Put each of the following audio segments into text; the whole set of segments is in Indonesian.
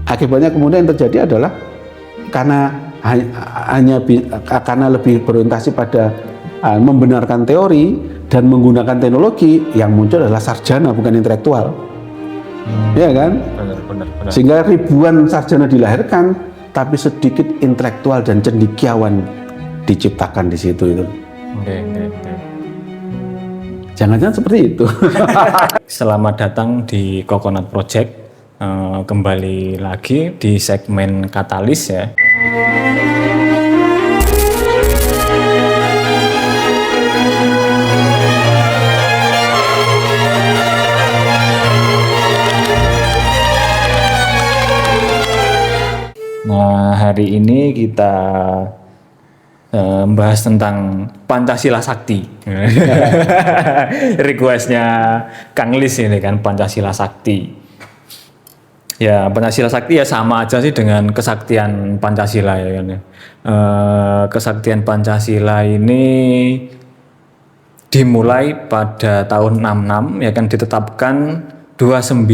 Akibatnya kemudian yang terjadi adalah karena karena lebih berorientasi pada membenarkan teori dan menggunakan teknologi, yang muncul adalah sarjana bukan intelektual. Ya kan? Benar. Sehingga ribuan sarjana dilahirkan, tapi sedikit intelektual dan cendekiawan diciptakan di situ itu. Oke. Jangan-jangan seperti itu. Selamat datang di Coconut Project. Kembali lagi di segmen Katalis ya. Nah, hari ini kita membahas tentang Pancasila Sakti. Requestnya Kang Lis ini kan, Pancasila Sakti. Ya, Pancasila Sakti ya sama aja sih dengan kesaktian Pancasila ya kan. Kesaktian Pancasila ini dimulai pada tahun 66 ya kan, ditetapkan 29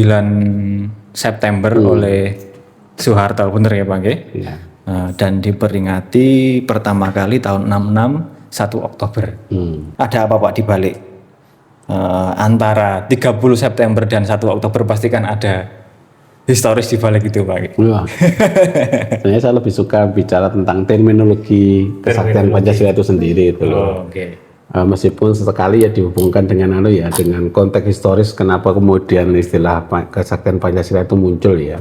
September oleh Soeharto, bener ya Bang? Ya. Dan diperingati pertama kali tahun 66 1 Oktober. Ada apa Pak di balik antara 30 September dan 1 Oktober, pasti kan ada historis di balik itu Pak. Wah. Sebenarnya saya lebih suka bicara tentang terminologi kesaktian Pancasila itu sendiri itu loh. Oke. Meskipun sesekali ya dihubungkan dengan dengan konteks historis kenapa kemudian istilah kesaktian Pancasila itu muncul ya.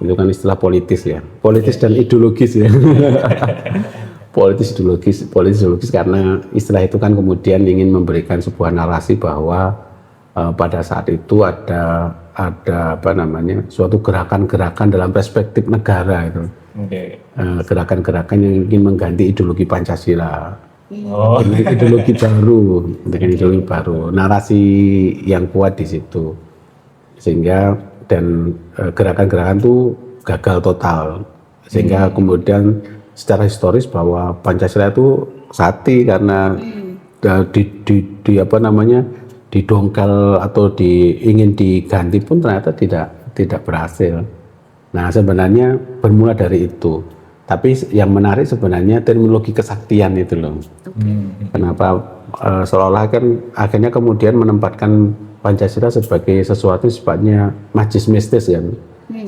Itu kan istilah politis ya. Politis dan ideologis ya. Politis ideologis karena istilah itu kan kemudian ingin memberikan sebuah narasi bahwa pada saat itu ada suatu gerakan-gerakan dalam perspektif negara itu. Gerakan-gerakan yang ingin mengganti ideologi Pancasila. Dengan ideologi baru, narasi yang kuat di situ, sehingga dan gerakan-gerakan itu gagal total, sehingga kemudian secara historis bahwa Pancasila itu sakti karena didongkal atau ingin diganti pun ternyata tidak berhasil. Nah, sebenarnya bermula dari itu. Tapi yang menarik sebenarnya terminologi kesaktian itu loh. Kenapa seolah-olah kan akhirnya kemudian menempatkan Pancasila sebagai sesuatu sifatnya magis mistis kan.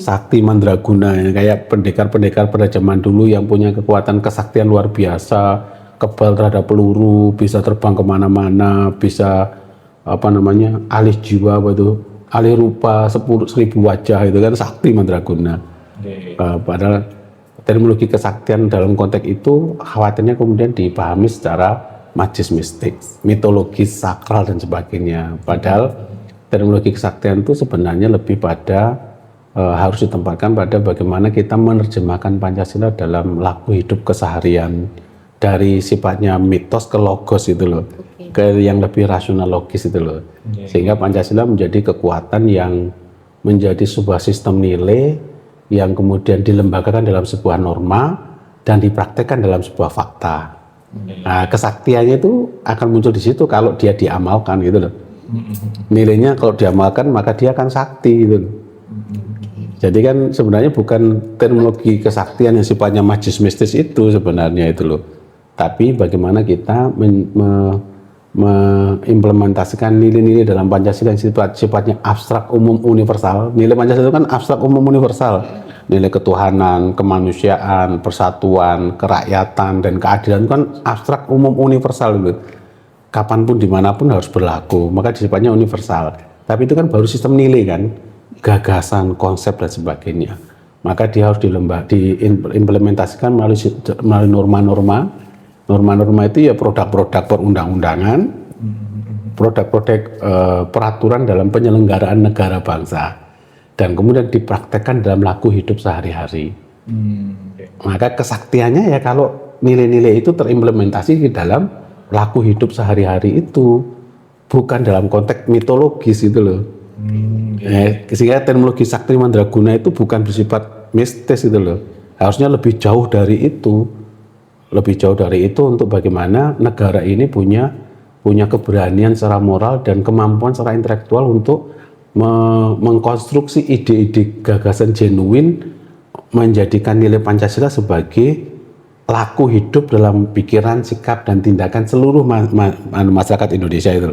Sakti mandraguna ya, kayak pendekar-pendekar pada zaman dulu yang punya kekuatan kesaktian luar biasa, kebal terhadap peluru, bisa terbang kemana-mana, bisa alih jiwa, alih rupa 10.000 wajah, itu kan sakti mandraguna. Padahal terminologi kesaktian dalam konteks itu khawatirnya kemudian dipahami secara magis mistik, mitologis, sakral dan sebagainya. Padahal terminologi kesaktian itu sebenarnya lebih pada harus ditempatkan pada bagaimana kita menerjemahkan Pancasila dalam laku hidup keseharian, dari sifatnya mitos ke logos itu loh, ke yang lebih rasional logis itu loh. Sehingga Pancasila menjadi kekuatan yang menjadi sebuah sistem nilai yang kemudian dilembagakan dalam sebuah norma dan dipraktekkan dalam sebuah fakta. Nah, kesaktiannya itu akan muncul di situ kalau dia diamalkan gitu loh. Nilainya kalau diamalkan maka dia akan sakti gitu loh. Jadi kan sebenarnya bukan terminologi kesaktian yang sifatnya magis mistis itu sebenarnya itu loh. Tapi bagaimana kita mengimplementasikan nilai-nilai dalam Pancasila yang sifatnya abstrak, umum, universal. Nilai Pancasila itu kan abstrak, umum, universal. Nilai ketuhanan, kemanusiaan, persatuan, kerakyatan, dan keadilan itu kan abstrak, umum, universal. Gitu. Kapanpun, dimanapun harus berlaku, maka sifatnya universal. Tapi itu kan baru sistem nilai kan, gagasan, konsep, dan sebagainya. Maka dia harus diimplementasikan melalui norma-norma. Norma-norma itu ya produk-produk perundang-undangan, produk-produk peraturan dalam penyelenggaraan negara bangsa, dan kemudian dipraktekkan dalam laku hidup sehari-hari. Maka kesaktiannya ya kalau nilai-nilai itu terimplementasi di dalam laku hidup sehari-hari itu, bukan dalam konteks mitologis itu loh. Sehingga terminologi sakti mandraguna itu bukan bersifat mistis itu loh. Harusnya lebih jauh dari itu. Lebih jauh dari itu untuk bagaimana negara ini punya keberanian secara moral dan kemampuan secara intelektual untuk mengkonstruksi ide-ide gagasan genuin menjadikan nilai Pancasila sebagai laku hidup dalam pikiran, sikap, dan tindakan seluruh masyarakat Indonesia itu.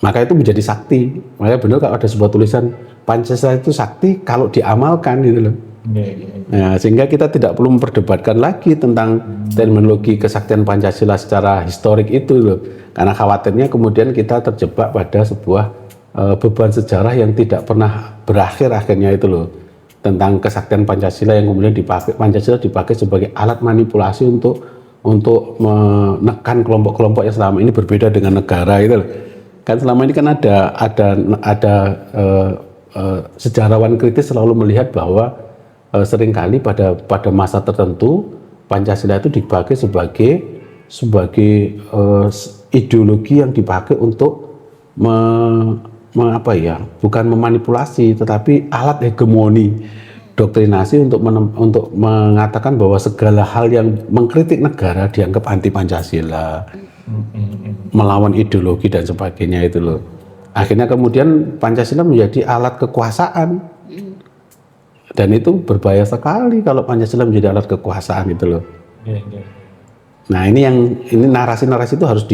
Maka itu menjadi sakti. Makanya benar kalau ada sebuah tulisan Pancasila itu sakti kalau diamalkan gitu loh. Nah, sehingga kita tidak perlu memperdebatkan lagi tentang terminologi kesaktian Pancasila secara historik itu loh. Karena khawatirnya kemudian kita terjebak pada sebuah beban sejarah yang tidak pernah berakhir akhirnya itu loh. Tentang kesaktian Pancasila yang kemudian Pancasila dipakai sebagai alat manipulasi untuk menekan kelompok-kelompok yang selama ini berbeda dengan negara itu loh. Kan selama ini kan ada sejarawan kritis selalu melihat bahwa seringkali pada masa tertentu Pancasila itu dipakai sebagai ideologi yang dipakai untuk bukan memanipulasi tetapi alat hegemoni doktrinasi untuk mengatakan bahwa segala hal yang mengkritik negara dianggap anti Pancasila, melawan ideologi dan sebagainya itu loh. Akhirnya kemudian Pancasila menjadi alat kekuasaan dan itu berbahaya sekali kalau Pancasila menjadi alat kekuasaan itu loh. Nah ini narasi-narasi itu harus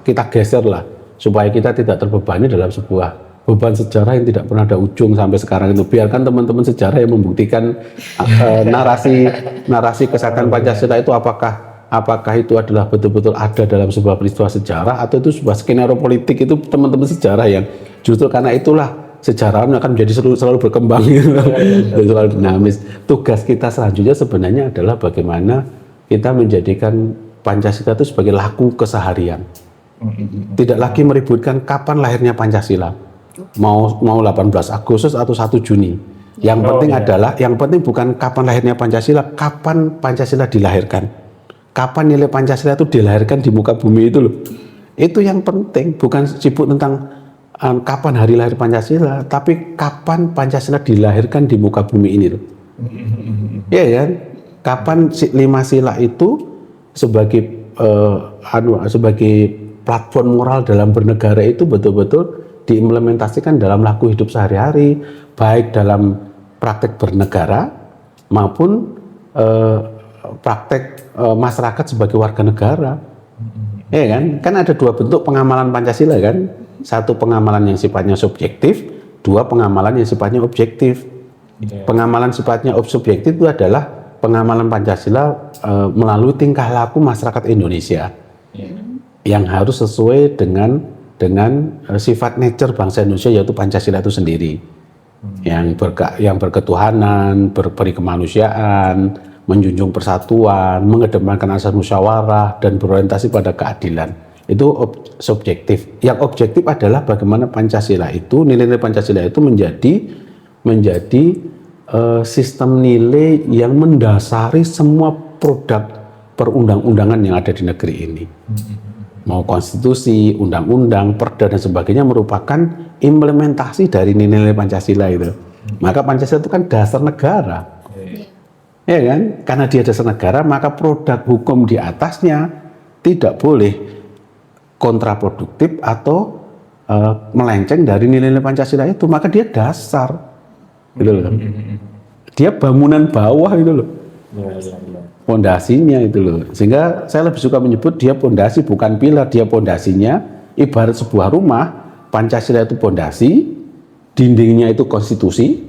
kita geser lah supaya kita tidak terbebani dalam sebuah beban sejarah yang tidak pernah ada ujung sampai sekarang itu. Biarkan teman-teman sejarah yang membuktikan narasi kesaktian Pancasila itu apakah itu adalah betul-betul ada dalam sebuah peristiwa sejarah atau itu sebuah skenario politik. Itu teman-teman sejarah yang justru karena itulah sejarawan akan menjadi selalu berkembang gitu, selalu dinamis. Tugas kita selanjutnya sebenarnya adalah bagaimana kita menjadikan Pancasila itu sebagai laku keseharian. Tidak lagi meributkan kapan lahirnya Pancasila, mau 18 Agustus atau 1 Juni. Yang penting bukan kapan lahirnya Pancasila, kapan Pancasila dilahirkan, kapan nilai Pancasila itu dilahirkan di muka bumi itu loh. Itu yang penting, bukan sibuk tentang kapan hari lahir Pancasila, tapi kapan Pancasila dilahirkan di muka bumi ini loh. Iya kan? Kapan 5 sila itu sebagai platform moral dalam bernegara itu betul-betul diimplementasikan dalam laku hidup sehari-hari, baik dalam praktek bernegara maupun praktek masyarakat sebagai warga negara. Ya kan ada 2 bentuk pengamalan Pancasila kan, satu pengamalan yang sifatnya subjektif, 2 pengamalan yang sifatnya objektif. Pengamalan sifatnya subjektif itu adalah pengamalan Pancasila melalui tingkah laku masyarakat Indonesia. Yang harus sesuai dengan sifat nature bangsa Indonesia, yaitu Pancasila itu sendiri, yang berketuhanan, berperi kemanusiaan, menjunjung persatuan, mengedepankan asas musyawarah dan berorientasi pada keadilan. Itu subjektif. Yang objektif adalah bagaimana Pancasila itu, nilai-nilai Pancasila itu menjadi sistem nilai yang mendasari semua produk perundang-undangan yang ada di negeri ini. Mau konstitusi, undang-undang, perda dan sebagainya merupakan implementasi dari nilai-nilai Pancasila itu. Maka Pancasila itu kan dasar negara. Ya kan? Karena dia dasar negara, maka produk hukum di atasnya tidak boleh kontraproduktif atau melenceng dari nilai-nilai Pancasila itu. Maka dia dasar. Gitu loh. Dia bangunan bawah itu loh. Pondasinya itu loh. Sehingga saya lebih suka menyebut dia pondasi bukan pilar, dia pondasinya. Ibarat sebuah rumah, Pancasila itu pondasi, dindingnya itu konstitusi.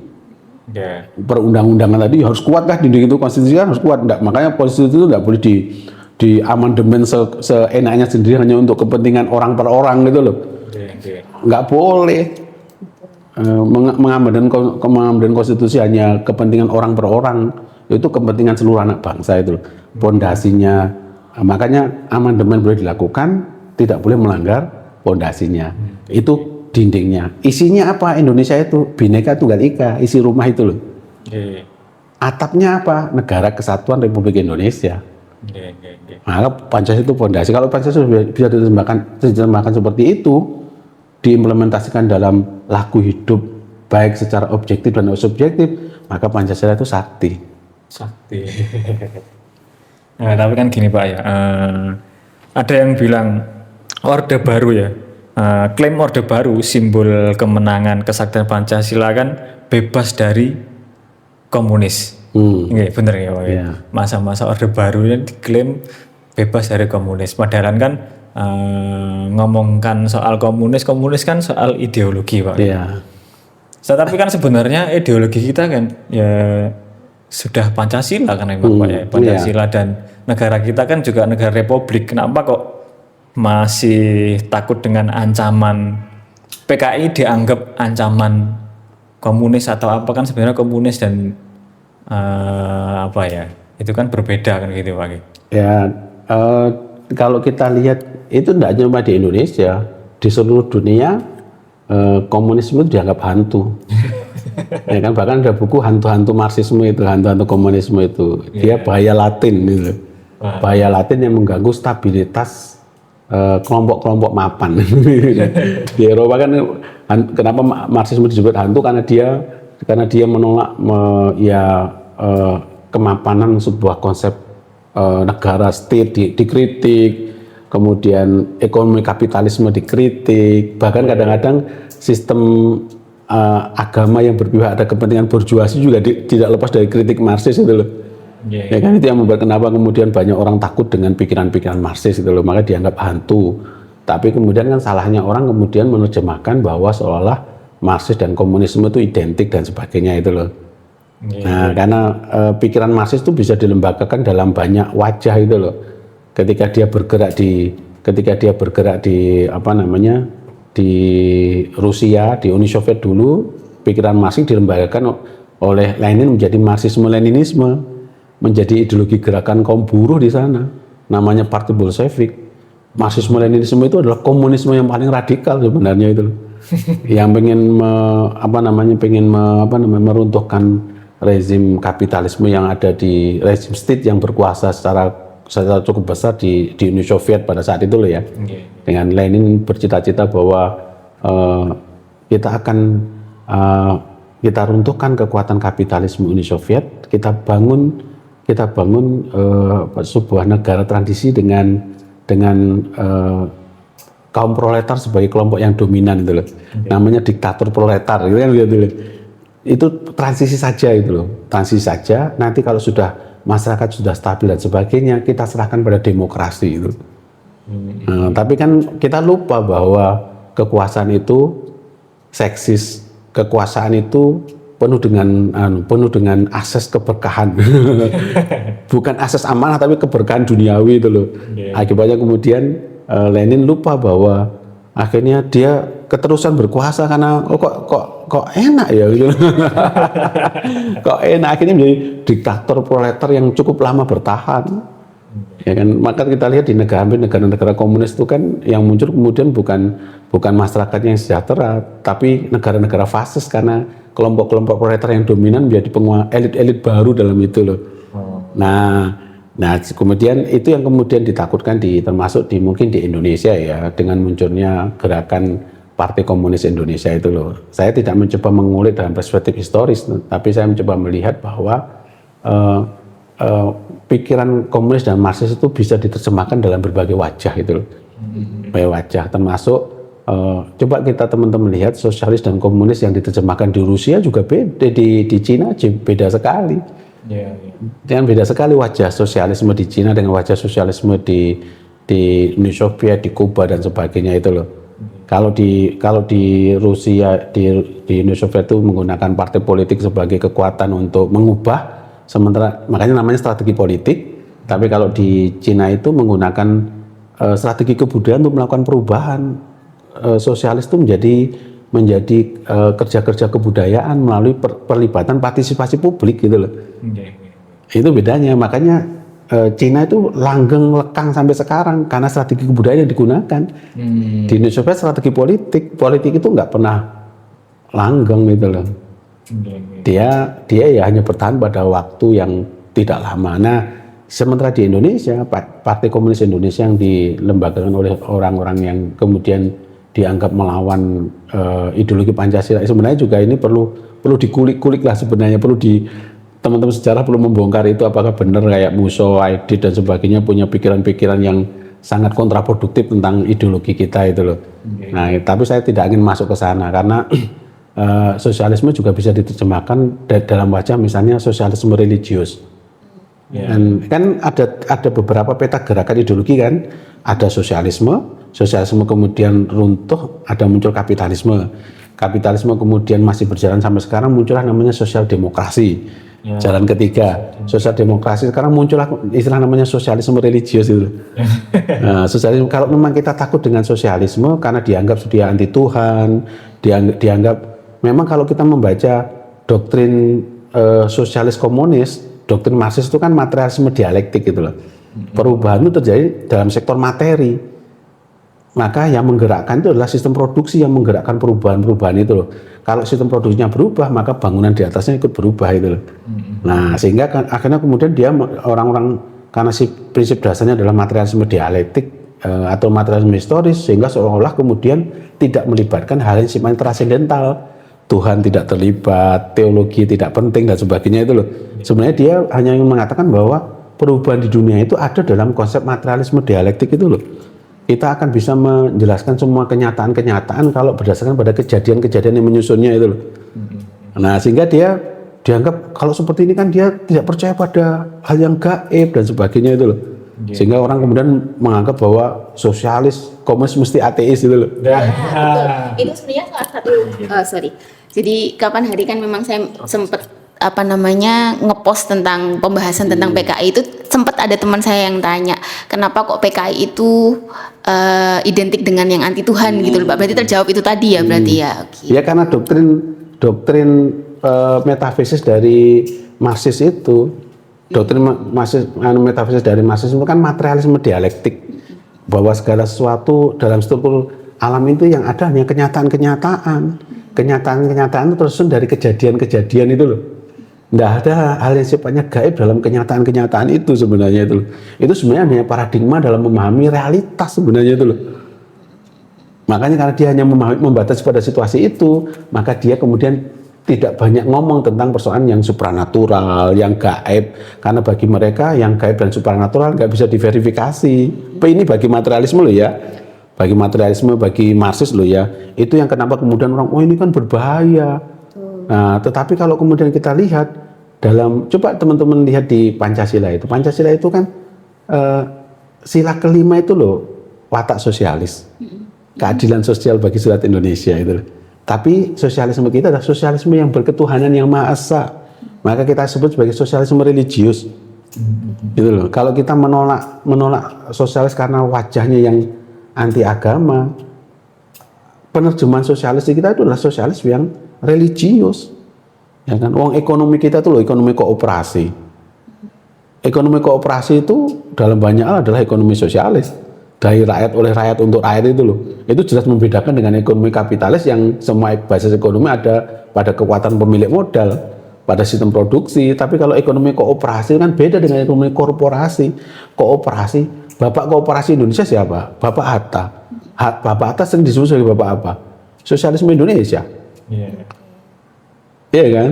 Perundang-undangan tadi harus kuat kah dinding itu, konstitusi kan harus kuat. Enggak, makanya konstitusi itu tidak boleh di amandemen seenaknya sendiri hanya untuk kepentingan orang per orang gitu loh. Enggak boleh. Mengamandemen konstitusi hanya kepentingan orang per orang. Itu kepentingan seluruh anak bangsa itu. Pondasinya, makanya amandemen boleh dilakukan, tidak boleh melanggar pondasinya. Itu dindingnya. Isinya apa? Indonesia itu Bhinneka Tunggal Ika, isi rumah itu loh. Atapnya apa? Negara Kesatuan Republik Indonesia. Maka Pancasila itu pondasi. Kalau Pancasila bisa diterjemahkan seperti itu, diimplementasikan dalam laku hidup baik secara objektif dan subjektif, maka Pancasila itu sakti. Nah, tapi kan gini Pak ya, ada yang bilang Orde Baru ya, klaim Orde Baru simbol kemenangan kesaktian Pancasila kan bebas dari komunis. Nggih, bener ya Pak. Iya. Masa-masa Orde Baru ini diklaim bebas dari komunis. Padahal kan ngomongkan soal komunis kan soal ideologi Pak. Iya. Tapi kan sebenarnya ideologi kita kan ya sudah Pancasila kan memang Pak ya. Pancasila dan negara kita kan juga negara republik. Kenapa kok masih takut dengan ancaman PKI dianggap ancaman komunis atau apa, kan sebenarnya komunis dan apa ya, itu kan berbeda kan gitu Pak. Ya, kalau kita lihat itu tidak cuma di Indonesia, di seluruh dunia komunisme itu dianggap hantu. Ya kan, bahkan ada buku hantu-hantu Marxisme itu, hantu-hantu komunisme itu. Dia bahaya Latin gitu. Bahaya Latin yang mengganggu stabilitas kelompok-kelompok mapan. Di Eropa kan kenapa Marxisme disebut hantu, karena dia menolak kemapanan sebuah konsep negara state dikritik, kemudian ekonomi kapitalisme dikritik, bahkan kadang-kadang sistem agama yang berpihak ada kepentingan borjuasi juga tidak lepas dari kritik Marxis itu loh. Ya kan, itu yang membuat kenapa kemudian banyak orang takut dengan pikiran-pikiran Marxis itu loh, maka dianggap hantu. Tapi kemudian kan salahnya orang kemudian menerjemahkan bahwa seolah Marxis dan komunisme itu identik dan sebagainya itu loh. Nah, karena pikiran Marxis itu bisa dilembagakan dalam banyak wajah itu loh. Ketika dia bergerak di apa namanya, di Rusia, di Uni Soviet dulu, pikiran Marxis dilembagakan oleh Lenin menjadi Marxisme-Leninisme, menjadi ideologi gerakan kaum buruh di sana, namanya Partai Bolshevik. Marxisme-Leninisme itu adalah komunisme yang paling radikal sebenarnya itu loh. Yang pengen meruntuhkan rezim kapitalisme yang ada di rezim state yang berkuasa secara cukup besar di Uni Soviet pada saat itu loh ya. Dengan Lenin bercita-cita bahwa kita runtuhkan kekuatan kapitalisme Uni Soviet, kita bangun sebuah negara transisi dengan kaum proletar sebagai kelompok yang dominan itu loh. Namanya diktator proletar gitu kan gitu loh. Itu transisi saja itu loh. Transisi saja, nanti kalau sudah masyarakat sudah stabil dan sebagainya, kita serahkan pada demokrasi itu. Tapi kan kita lupa bahwa kekuasaan itu seksis, kekuasaan itu penuh dengan akses keberkahan. Bukan akses amanah tapi keberkahan duniawi itu loh. Akibatnya kemudian Lenin lupa bahwa akhirnya dia keterusan berkuasa karena kok enak ya gitu. Kok enak, akhirnya menjadi diktator proletar yang cukup lama bertahan. Ya kan, maka kita lihat di negara-negara komunis itu kan yang muncul kemudian bukan masyarakat yang sejahtera, tapi negara-negara fasis karena kelompok-kelompok proletar yang dominan menjadi elit-elit baru dalam itu loh. Nah, kemudian itu yang kemudian ditakutkan termasuk mungkin di Indonesia ya, dengan munculnya gerakan Partai Komunis Indonesia itu loh. Saya tidak mencoba mengulik dalam perspektif historis, tapi saya mencoba melihat bahwa pikiran komunis dan Marxis itu bisa diterjemahkan dalam berbagai wajah itu loh. Berbagai wajah, termasuk coba kita teman-teman lihat sosialis dan komunis yang diterjemahkan di Rusia juga beda, di Cina beda sekali. Dengan beda sekali wajah sosialisme di Cina dengan wajah sosialisme di Uni Soviet, di Kuba dan sebagainya itu loh. Kalau di Rusia, di Uni Soviet itu menggunakan partai politik sebagai kekuatan untuk mengubah, sementara makanya namanya strategi politik. Tapi kalau di Cina itu menggunakan strategi kebudayaan untuk melakukan perubahan. Sosialis itu menjadi kerja-kerja kebudayaan melalui perlibatan partisipasi publik gitu loh. Itu bedanya, makanya Cina itu langgeng lekang sampai sekarang karena strategi kebudayaan yang digunakan. Di Uni Soviet strategi politik itu nggak pernah langgeng gitu loh. Dia ya hanya bertahan pada waktu yang tidak lama. Nah, sementara di Indonesia, Partai Komunis Indonesia yang dilembagakan oleh orang-orang yang kemudian dianggap melawan ideologi Pancasila, sebenarnya juga ini perlu dikulik-kulik lah sebenarnya, teman-teman sejarah perlu membongkar itu apakah benar kayak Musso, Aidit dan sebagainya punya pikiran-pikiran yang sangat kontraproduktif tentang ideologi kita itu loh. Nah, tapi saya tidak ingin masuk ke sana karena sosialisme juga bisa diterjemahkan dalam wajah misalnya sosialisme religius. Dan kan ada beberapa peta gerakan ideologi kan, ada sosialisme kemudian runtuh, ada muncul kapitalisme kemudian masih berjalan sampai sekarang, muncullah namanya sosial demokrasi. Jalan ketiga, sosial demokrasi, sekarang muncullah istilah namanya sosialisme religius itu. Nah, sosialisme, kalau memang kita takut dengan sosialisme karena dianggap dia anti Tuhan, dianggap memang kalau kita membaca doktrin sosialis komunis, doktrin Marxis itu kan materialisme dialektik gitu loh. Perubahan itu terjadi dalam sektor materi. Maka yang menggerakkan itu adalah sistem produksi yang menggerakkan perubahan-perubahan itu loh. Kalau sistem produksinya berubah, maka bangunan di atasnya ikut berubah itu loh. Nah, sehingga akhirnya kemudian dia orang-orang karena si prinsip dasarnya adalah materialisme dialektik atau materialisme historis, sehingga seolah-olah kemudian tidak melibatkan hal yang sifatnya transendental. Tuhan tidak terlibat, teologi tidak penting dan sebagainya itu loh. Sebenarnya dia hanya ingin mengatakan bahwa perubahan di dunia itu ada dalam konsep materialisme dialektik itu loh. Kita akan bisa menjelaskan semua kenyataan-kenyataan kalau berdasarkan pada kejadian-kejadian yang menyusunnya itu loh. Nah, sehingga dia dianggap kalau seperti ini kan dia tidak percaya pada hal yang gaib dan sebagainya itu loh. Sehingga orang kemudian menganggap bahwa sosialis, komunis mesti ateis itu loh. Betul. Itu sebenarnya salah satu Jadi kapan hari kan memang saya sempat ngepost tentang pembahasan tentang PKI itu, sempat ada teman saya yang tanya kenapa kok PKI itu identik dengan yang anti Tuhan gitu loh Pak. Berarti terjawab itu tadi ya berarti ya. Okay. Ya karena doktrin metafisis dari Marxis itu, doktrin metafisis dari Marxis itu kan materialisme dialektik, bahwa segala sesuatu dalam struktur alam itu yang ada hanya kenyataan-kenyataan itu tersusun dari kejadian-kejadian itu loh. Nggak ada hal yang sifatnya gaib dalam kenyataan-kenyataan itu sebenarnya itu loh. Itu sebenarnya hanya paradigma dalam memahami realitas sebenarnya itu loh. Makanya karena dia hanya membatasi pada situasi itu, maka dia kemudian tidak banyak ngomong tentang persoalan yang supranatural, yang gaib. Karena bagi mereka yang gaib dan supranatural nggak bisa diverifikasi. Ini bagi materialisme loh ya. Bagi materialisme, bagi Marxis loh ya. Itu yang kenapa kemudian orang, oh ini kan berbahaya. Nah, tetapi kalau kemudian kita lihat coba teman-teman lihat di Pancasila itu kan sila kelima itu loh, watak sosialis, keadilan sosial bagi rakyat Indonesia itu loh. Tapi sosialisme kita adalah sosialisme yang berketuhanan yang Maha Esa, maka kita sebut sebagai sosialisme religius. Gitu loh. Kalau kita menolak sosialis karena wajahnya yang anti agama, penerjemahan sosialis kita itu adalah sosialis yang religius, ya kan? Uang ekonomi kita itu loh ekonomi kooperasi. Ekonomi kooperasi itu dalam banyak hal adalah ekonomi sosialis, dari rakyat oleh rakyat untuk rakyat itu loh. Itu jelas membedakan dengan ekonomi kapitalis yang semua basis ekonomi ada pada kekuatan pemilik modal, pada sistem produksi. Tapi kalau ekonomi kooperasi kan beda dengan ekonomi korporasi. Kooperasi, bapak kooperasi Indonesia siapa? Bapak Hatta. Bapak Hatta sering disebut sebagai bapak apa? Sosialisme Indonesia. Iya kan?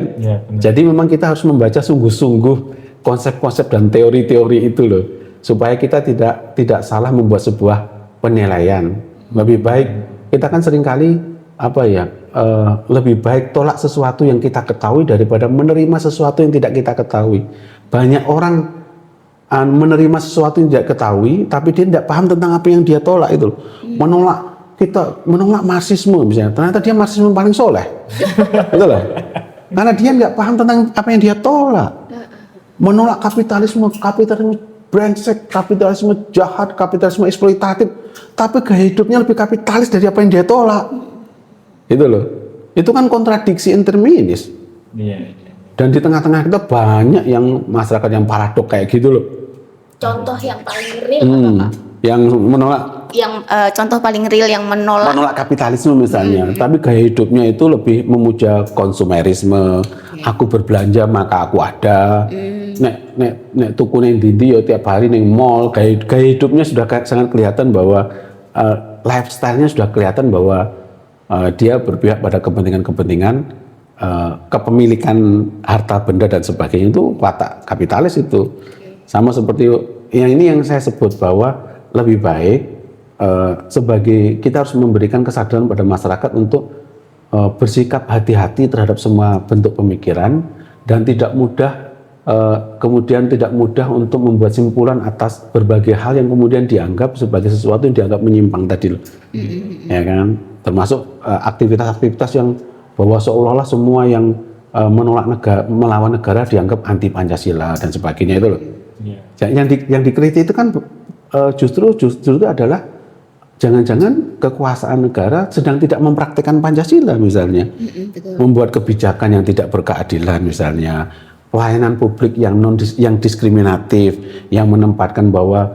Jadi memang kita harus membaca sungguh-sungguh konsep-konsep dan teori-teori itu loh, supaya kita tidak salah membuat sebuah penilaian. Lebih baik kita kan seringkali lebih baik tolak sesuatu yang kita ketahui daripada menerima sesuatu yang tidak kita ketahui. Banyak orang menerima sesuatu yang tidak ketahui, tapi dia tidak paham tentang apa yang dia tolak itu loh. Menolak Marxisme misalnya, ternyata dia Marxisme paling soleh. Betul lah. Karena dia nggak paham tentang apa yang dia tolak. Menolak kapitalisme brengsek, kapitalisme jahat, kapitalisme eksploitatif, tapi gaya hidupnya lebih kapitalis dari apa yang dia tolak. Itu loh. Itu kan kontradiksi interminis. Dan di tengah-tengah kita banyak yang masyarakat yang paradok kayak gitu loh. Contoh yang paling real apa Pak? Yang menolak, contoh paling real yang menolak kapitalisme misalnya, tapi gaya hidupnya itu lebih memuja konsumerisme. Aku berbelanja maka aku ada. Nek tuku neng dindi yo tiap hari neng mall. Gaya hidupnya sudah sangat kelihatan bahwa lifestyle-nya sudah kelihatan bahwa dia berpihak pada kepentingan-kepentingan kepemilikan harta benda dan sebagainya. Itu watak kapitalis itu. Sama seperti yang ini yang saya sebut bahwa lebih baik sebagai kita harus memberikan kesadaran pada masyarakat untuk bersikap hati-hati terhadap semua bentuk pemikiran dan tidak mudah kemudian tidak mudah untuk membuat simpulan atas berbagai hal yang kemudian dianggap sebagai sesuatu yang dianggap menyimpang tadi loh. Ya kan, termasuk aktivitas-aktivitas yang bahwa seolah-olah semua yang menolak negara, melawan negara dianggap anti Pancasila dan sebagainya itu loh. Yang dikritik itu kan justru itu adalah jangan-jangan kekuasaan negara sedang tidak mempraktikkan Pancasila misalnya, membuat kebijakan yang tidak berkeadilan misalnya, pelayanan publik yang diskriminatif, yang menempatkan bahwa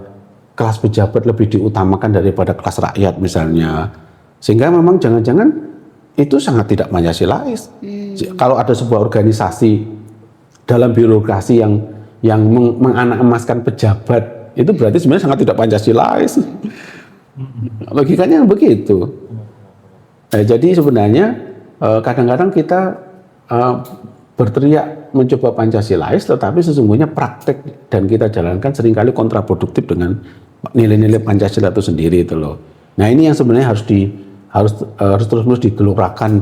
kelas pejabat lebih diutamakan daripada kelas rakyat misalnya, sehingga memang jangan-jangan itu sangat tidak Pancasilais. Kalau ada sebuah organisasi dalam birokrasi yang menganak-emaskan pejabat, itu berarti sebenarnya sangat tidak Pancasilais. Logikanya begitu. Jadi sebenarnya kadang-kadang kita berteriak mencoba Pancasilais, tetapi sesungguhnya praktek dan kita jalankan seringkali kontraproduktif dengan nilai-nilai Pancasila itu sendiri itu loh. Nah ini yang sebenarnya harus terus-menerus digelorakan,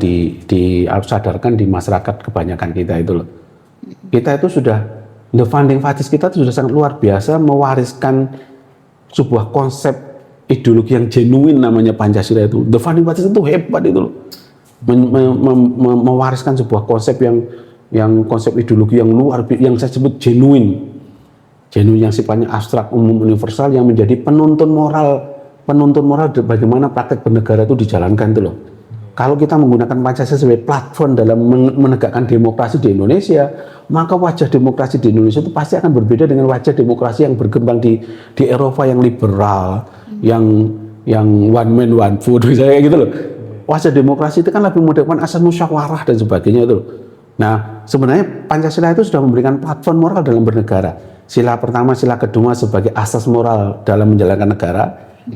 disadarkan di masyarakat kebanyakan kita itu loh. Kita itu sudah, the founding fathers kita itu sudah sangat luar biasa mewariskan sebuah konsep ideologi yang genuine namanya Pancasila itu. The founding fathers itu hebat itu loh. Mewariskan sebuah konsep yang konsep ideologi yang luar biasa, yang saya sebut genuine yang sifatnya abstrak, umum, universal, yang menjadi penuntun moral bagaimana praktek bernegara itu dijalankan itu loh. Kalau kita menggunakan Pancasila sebagai platform dalam menegakkan demokrasi di Indonesia, maka wajah demokrasi di Indonesia itu pasti akan berbeda dengan wajah demokrasi yang berkembang di Eropa yang liberal, yang one man one vote misalnya gitu loh. Wajah demokrasi itu kan lebih mengedepankan asas musyawarah dan sebagainya itu loh. Nah, sebenarnya Pancasila itu sudah memberikan platform moral dalam bernegara. Sila pertama, sila kedua sebagai asas moral dalam menjalankan negara,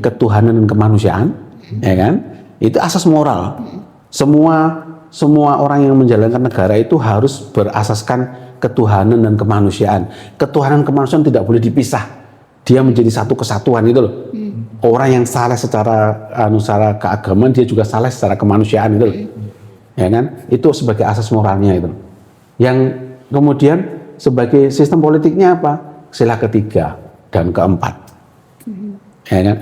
ketuhanan dan kemanusiaan, ya kan? Itu asas moral. Semua orang yang menjalankan negara itu harus berasaskan ketuhanan dan kemanusiaan. Ketuhanan dan kemanusiaan tidak boleh dipisah. Dia menjadi satu kesatuan itu loh. Orang yang salah secara keagamaan, dia juga salah secara kemanusiaan itu loh. Ya kan? Itu sebagai asas moralnya itu. Yang kemudian sebagai sistem politiknya apa? Sila ketiga dan keempat. Ya kan?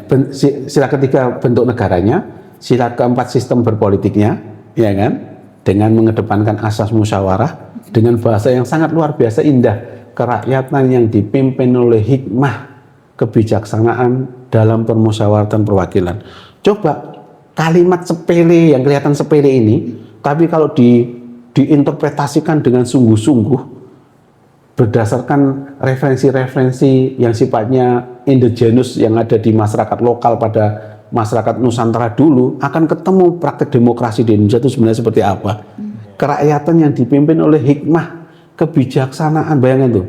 Sila ketiga bentuk negaranya, sila keempat sistem berpolitiknya, ya kan? Dengan mengedepankan asas musyawarah dengan bahasa yang sangat luar biasa indah, kerakyatan yang dipimpin oleh hikmah, kebijaksanaan dalam permusyawaratan perwakilan. Coba kalimat sepele yang kelihatan sepele ini, tapi kalau diinterpretasikan dengan sungguh-sungguh berdasarkan referensi-referensi yang sifatnya indigenous yang ada di masyarakat lokal pada masyarakat Nusantara dulu, akan ketemu praktek demokrasi di Indonesia itu sebenarnya seperti apa. Kerakyatan yang dipimpin oleh hikmah, kebijaksanaan, bayangin tuh.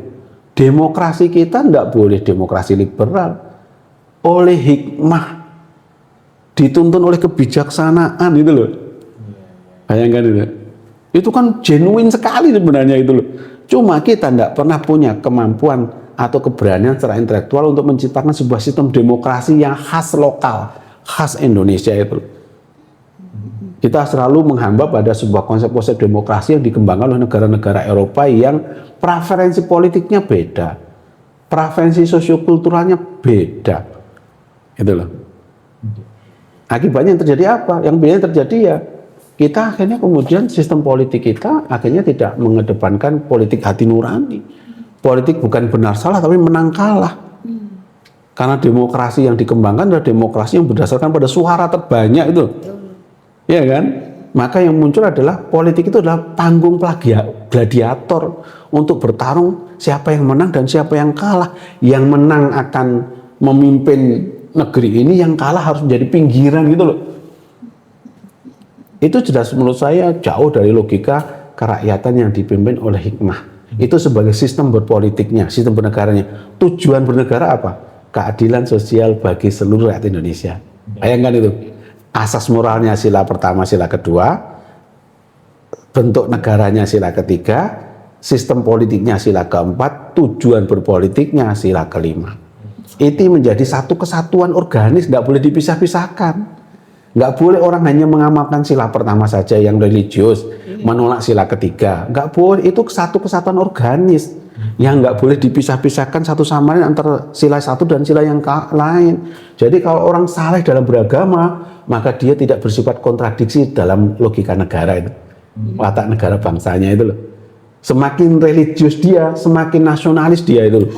Demokrasi kita tidak boleh demokrasi liberal, oleh hikmah, dituntun oleh kebijaksanaan itu loh. Bayangkan itu kan genuine sekali sebenarnya itu loh. Cuma kita tidak pernah punya kemampuan atau keberanian secara intelektual untuk menciptakan sebuah sistem demokrasi yang khas lokal, khas Indonesia itu. Kita selalu menghamba pada sebuah konsep-konsep demokrasi yang dikembangkan oleh negara-negara Eropa yang preferensi politiknya beda, preferensi sosiokulturalnya beda, itu loh. Akibatnya yang terjadi apa? Yang biasanya terjadi ya kita akhirnya kemudian sistem politik kita akhirnya tidak mengedepankan politik hati nurani. Politik bukan benar salah tapi menang kalah. Karena demokrasi yang dikembangkan adalah demokrasi yang berdasarkan pada suara terbanyak itu. Ya kan? Maka yang muncul adalah politik itu adalah panggung gladiator untuk bertarung siapa yang menang dan siapa yang kalah. Yang menang akan memimpin negeri ini, yang kalah harus menjadi pinggiran gitu loh. Itu jelas menurut saya jauh dari logika kerakyatan yang dipimpin oleh hikmah. Itu sebagai sistem berpolitiknya, sistem bernegaranya. Tujuan bernegara apa? Keadilan sosial bagi seluruh rakyat Indonesia. Bayangkan itu. Asas moralnya sila pertama, sila kedua, bentuk negaranya sila ketiga, sistem politiknya sila keempat, tujuan berpolitiknya sila kelima. Itu menjadi satu kesatuan organis, tidak boleh dipisah-pisahkan. Nggak boleh orang hanya mengamalkan sila pertama saja yang religius, menolak sila ketiga. Nggak boleh, itu satu kesatuan organis yang nggak boleh dipisah-pisahkan satu sama lain antara sila satu dan sila yang lain. Jadi kalau orang saleh dalam beragama, maka dia tidak bersifat kontradiksi dalam logika negara itu, watak negara bangsanya itu loh. Semakin religius dia, semakin nasionalis dia itu loh.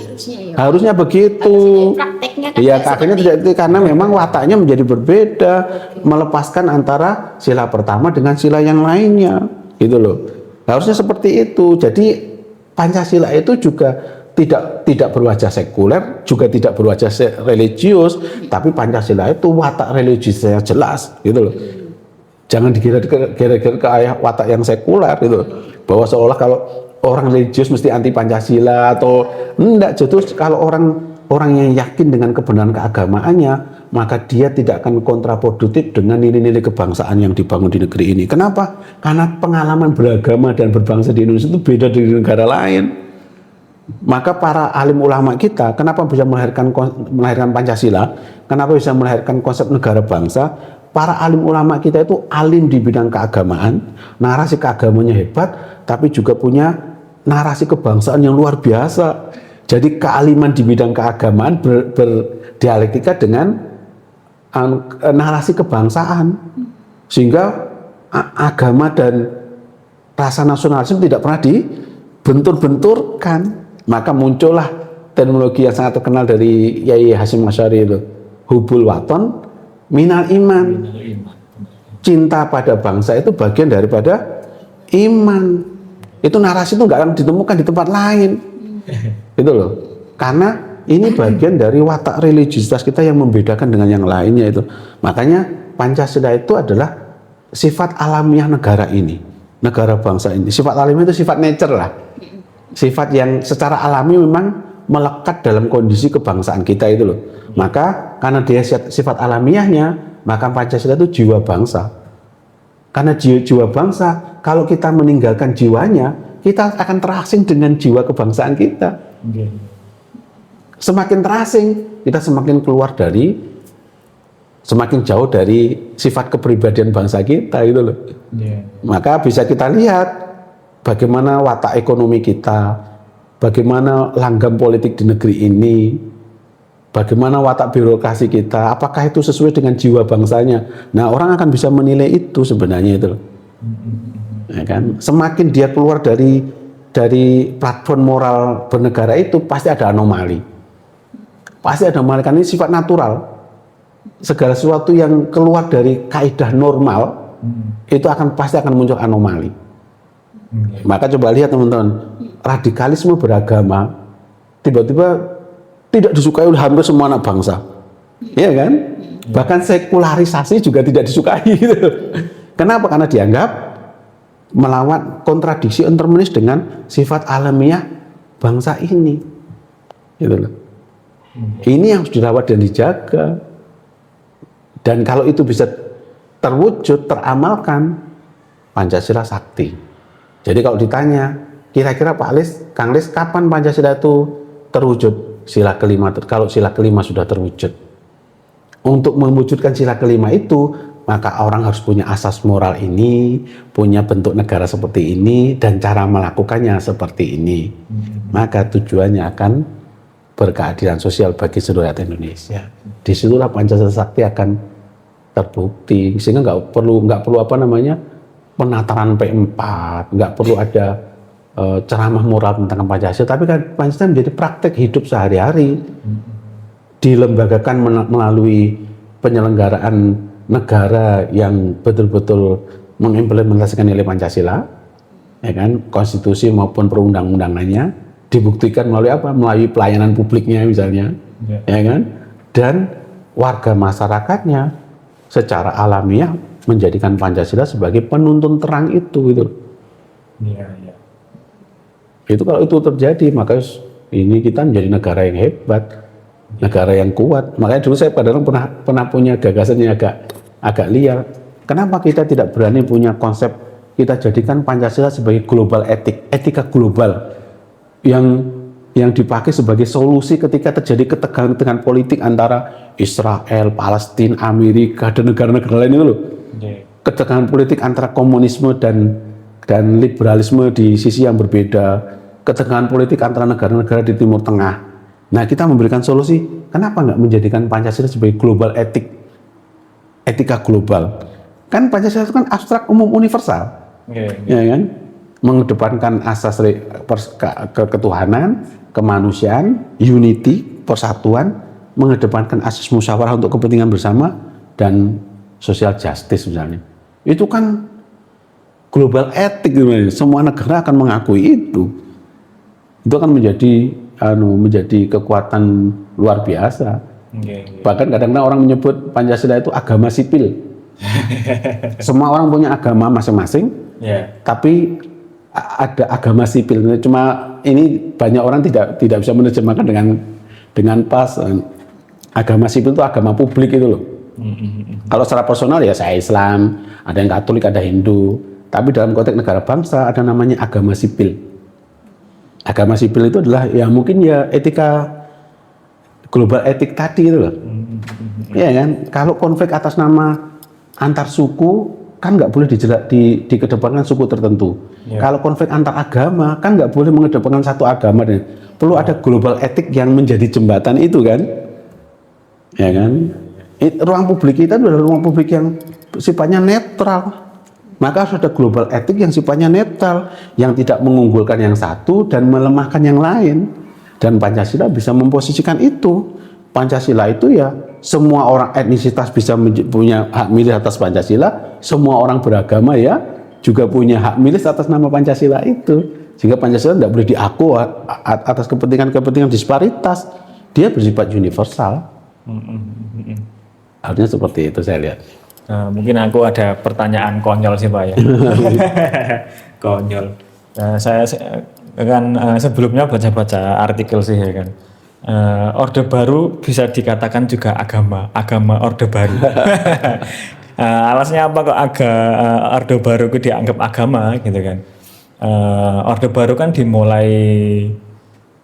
Harusnya begitu. Prakteknya kan Iya, nggak akhirnya seperti tidak, karena memang wataknya menjadi berbeda, melepaskan antara sila pertama dengan sila yang lainnya, gitu loh. Harusnya seperti itu. Jadi Pancasila itu juga tidak berwajah sekuler, juga tidak berwajah religius, tapi Pancasila itu watak religiusnya jelas, gitu loh. Jangan dikira-kira ke watak yang sekuler gitu, bahwa seolah kalau orang religius mesti anti Pancasila atau enggak. Justru kalau orang yang yakin dengan kebenaran keagamaannya, maka dia tidak akan kontraproduktif dengan nilai-nilai kebangsaan yang dibangun di negeri ini. Kenapa? Karena pengalaman beragama dan berbangsa di Indonesia itu beda dari negara lain. Maka para alim ulama kita, kenapa bisa melahirkan Pancasila? Kenapa bisa melahirkan konsep negara bangsa? Para alim ulama kita itu alim di bidang keagamaan, narasi keagamanya hebat, tapi juga punya narasi kebangsaan yang luar biasa. Jadi kealiman di bidang keagamaan berdialektika dengan narasi kebangsaan, sehingga agama dan rasa nasionalisme tidak pernah dibentur-benturkan. Maka muncullah terminologi yang sangat terkenal dari Yai Hasyim Asy'ari itu, hubul waton minal iman. Cinta pada bangsa itu bagian daripada iman. Itu narasi itu nggak akan ditemukan di tempat lain. Gitu loh. Karena ini bagian dari watak religiusitas kita yang membedakan dengan yang lainnya itu. Makanya Pancasila itu adalah sifat alamiah negara ini, negara bangsa ini. Sifat alamiah itu sifat nature lah. Sifat yang secara alami memang melekat dalam kondisi kebangsaan kita itu loh. Maka karena dia sifat alamiahnya, maka Pancasila itu jiwa bangsa. Karena jiwa bangsa, kalau kita meninggalkan jiwanya, kita akan terasing dengan jiwa kebangsaan kita. Semakin terasing, kita semakin semakin jauh dari sifat kepribadian bangsa kita itu loh. Maka bisa kita lihat bagaimana watak ekonomi kita, bagaimana langgam politik di negeri ini, bagaimana watak birokrasi kita, apakah itu sesuai dengan jiwa bangsanya. Nah, orang akan bisa menilai itu sebenarnya itu loh. Ya kan? Semakin dia keluar dari platform moral bernegara itu, pasti ada anomali. Pasti ada anomali, karena ini sifat natural. Segala sesuatu yang keluar dari kaidah normal, itu pasti akan muncul anomali. Maka coba lihat teman-teman, radikalisme beragama tiba-tiba tidak disukai oleh hampir semua anak bangsa, ya kan? Bahkan sekularisasi juga tidak disukai. Gitu. Kenapa? Karena dianggap melawan kontradiksi antagonis dengan sifat alamiah bangsa ini. Gitu loh. Ini yang harus dirawat dan dijaga. Dan kalau itu bisa terwujud, teramalkan, Pancasila sakti. Jadi kalau ditanya, kira-kira Pak Lis, Kang Lis, kapan Pancasila itu terwujud? Sila kelima, kalau sila kelima sudah terwujud. Untuk mewujudkan sila kelima itu, maka orang harus punya asas moral ini, punya bentuk negara seperti ini, dan cara melakukannya seperti ini. Maka tujuannya akan berkeadilan sosial bagi seluruh rakyat Indonesia. Disitulah Pancasila sakti akan terbukti, sehingga nggak perlu penataran P4, nggak perlu ada ceramah moral tentang Pancasila, tapi kan Pancasila menjadi praktek hidup sehari-hari, dilembagakan melalui penyelenggaraan negara yang betul-betul mengimplementasikan nilai Pancasila, ya kan, konstitusi maupun perundang-undangannya, dibuktikan melalui apa? Melalui pelayanan publiknya misalnya, ya kan, dan warga masyarakatnya secara alamiah menjadikan Pancasila sebagai penuntun terang itu, gitu. Itu kalau itu terjadi, maka ini kita menjadi negara yang hebat, negara yang kuat. Makanya dulu saya kadang pernah punya gagasan yang agak liar. Kenapa kita tidak berani punya konsep, kita jadikan Pancasila sebagai global etika global yang dipakai sebagai solusi ketika terjadi ketegangan politik antara Israel, Palestina, Amerika dan negara-negara lain itu loh. Ketegangan politik antara komunisme dan liberalisme di sisi yang berbeda, ketegangan politik antara negara-negara di Timur Tengah. Nah, kita memberikan solusi, kenapa nggak menjadikan Pancasila sebagai global etika global? Kan Pancasila itu kan abstrak, umum, universal, ya kan? Mengedepankan asas ketuhanan, kemanusiaan, unity, persatuan, mengedepankan asas musyawarah untuk kepentingan bersama dan social justice misalnya. Itu kan global etik, semua negara akan mengakui itu. Itu akan menjadi kekuatan luar biasa. Bahkan kadang-kadang orang menyebut Pancasila itu agama sipil. Semua orang punya agama masing-masing, tapi ada agama sipil. Cuma ini banyak orang tidak bisa menerjemahkan dengan pas. Agama sipil itu agama publik itu loh. Kalau secara personal ya saya Islam, ada yang Katolik, ada Hindu. Tapi dalam konteks negara bangsa ada namanya agama sipil. Agama sipil itu adalah ya mungkin ya etika global etik tadi itu loh. Ya kan, kalau konflik atas nama antar suku kan nggak boleh dikedepankan suku tertentu. Kalau konflik antar agama kan nggak boleh mengedepankan satu agama. Perlu ada global etik yang menjadi jembatan itu kan. Ya kan, ruang publik kita adalah ruang publik yang sifatnya netral, maka harus ada global etik yang sifatnya netral, yang tidak mengunggulkan yang satu dan melemahkan yang lain. Dan Pancasila bisa memposisikan itu. Pancasila itu ya semua orang etnisitas bisa punya hak milih atas Pancasila, semua orang beragama ya juga punya hak milih atas nama Pancasila itu. Sehingga Pancasila tidak boleh diaku atas kepentingan disparitas, dia bersifat universal. Artinya seperti itu saya lihat. Nah, mungkin aku ada pertanyaan konyol sih Pak ya. Konyol. Saya kan sebelumnya baca-baca artikel sih ya kan. Orde Baru bisa dikatakan juga agama Orde Baru. Alasnya apa kok Orde Baru itu dianggap agama gitu kan? Orde Baru kan dimulai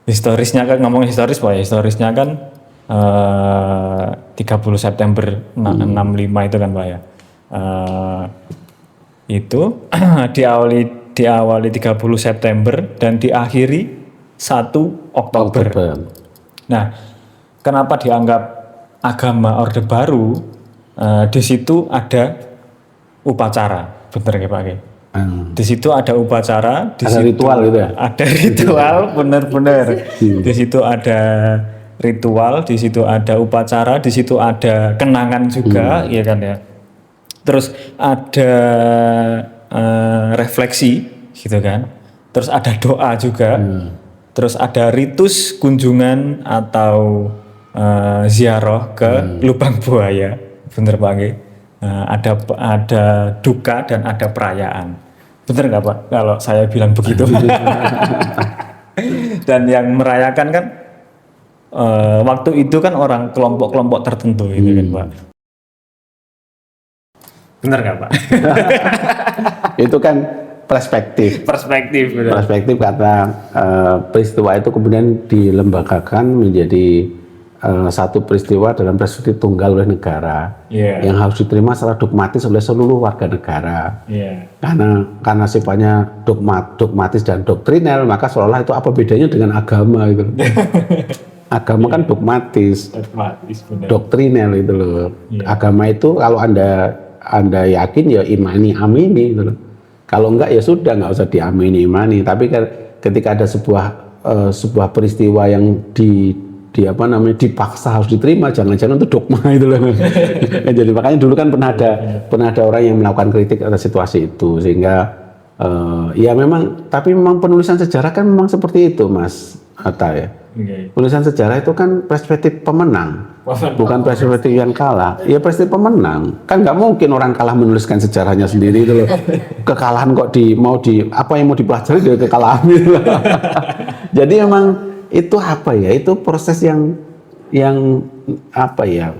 historisnya kan, ngomong historis Pak ya, historisnya kan 30 September 65 itu kan Pak ya. Itu diawali 30 September dan diakhiri 1 Oktober. Nah, kenapa dianggap agama Orde Baru? Di situ ada upacara, bener ya Pak? Di situ ada upacara, ada ritual gitu ya? Ada ritual, bener-bener. Di situ ada ritual, di situ ada upacara, di situ ada kenangan juga, ya kan ya. Terus ada refleksi, gitu kan. Terus ada doa juga. Terus ada ritus kunjungan atau ziarah ke Lubang Buaya, bener Pak Nggih. Ada duka dan ada perayaan, bener nggak Pak? Kalau saya bilang begitu. Dan yang merayakan kan waktu itu kan orang kelompok-kelompok tertentu itu kan Pak. Bener nggak Pak? Itu kan perspektif karena peristiwa itu kemudian dilembagakan menjadi satu peristiwa dalam perspektif tunggal oleh negara yang harus diterima secara dogmatis oleh seluruh warga negara. Karena sifatnya dogmatis dan doktrinal, maka seolah itu apa bedanya dengan agama gitu. Agama kan dogmatis doktrinal itu loh. Agama itu kalau anda yakin ya imani amini gitu loh. Kalau enggak ya sudah, nggak usah diamini imani. Tapi ketika ada sebuah peristiwa yang dipaksa harus diterima, jangan-jangan itu dogma itu loh. Jadi makanya dulu kan pernah ada orang yang melakukan kritik atas situasi itu, sehingga ya memang, tapi memang penulisan sejarah kan memang seperti itu Mas Atta ya. Penulisan sejarah itu kan perspektif pemenang, bukan perspektif yang kalah. Ya perspektif pemenang. Kan nggak mungkin orang kalah menuliskan sejarahnya sendiri itu loh. Kekalahan kok apa yang mau dipelajari dari kekalahan itu. Jadi memang itu apa ya? Itu proses yang apa ya?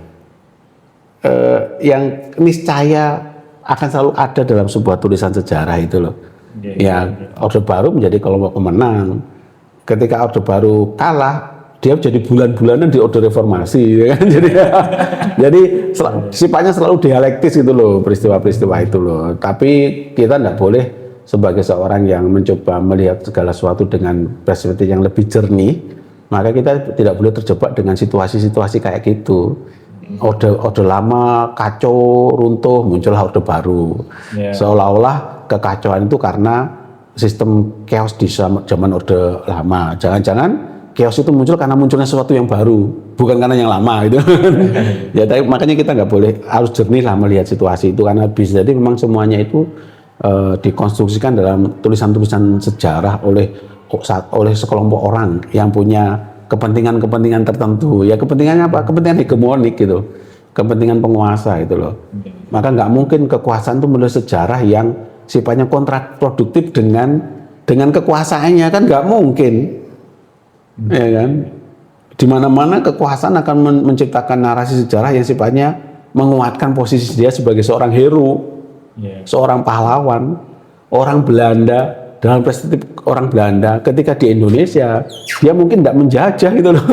Yang niscaya akan selalu ada dalam sebuah tulisan sejarah itu loh. Ya, Orde Baru menjadi kelompok pemenang. Ketika Orde Baru kalah, dia jadi bulan-bulanan di Orde Reformasi, ya kan? Sifatnya selalu dialektis itu loh, peristiwa-peristiwa itu loh. Tapi kita tidak boleh sebagai seorang yang mencoba melihat segala sesuatu dengan perspektif yang lebih jernih, maka kita tidak boleh terjebak dengan situasi-situasi kayak gitu. Orde lama kacau, runtuh, muncullah orde baru. Seolah-olah kekacauan itu karena sistem chaos di zaman orde lama. Jangan-jangan chaos itu muncul karena munculnya sesuatu yang baru, bukan karena yang lama itu. Ya, tapi makanya kita nggak boleh, harus jernih lah melihat situasi itu, karena bisa jadi memang semuanya itu dikonstruksikan dalam tulisan-tulisan sejarah oleh sekelompok orang yang punya kepentingan-kepentingan tertentu. Ya, kepentingannya apa? Kepentingan hegemonik gitu, kepentingan penguasa itu loh. Maka nggak mungkin kekuasaan itu menulis sejarah yang sifatnya kontraproduktif dengan kekuasaannya, kan nggak mungkin. Ya kan? Di mana-mana kekuasaan akan menciptakan narasi sejarah yang sifatnya menguatkan posisi dia sebagai seorang hero, seorang pahlawan. Orang Belanda, dalam perspektif orang Belanda ketika di Indonesia, dia mungkin tidak menjajah gitu loh.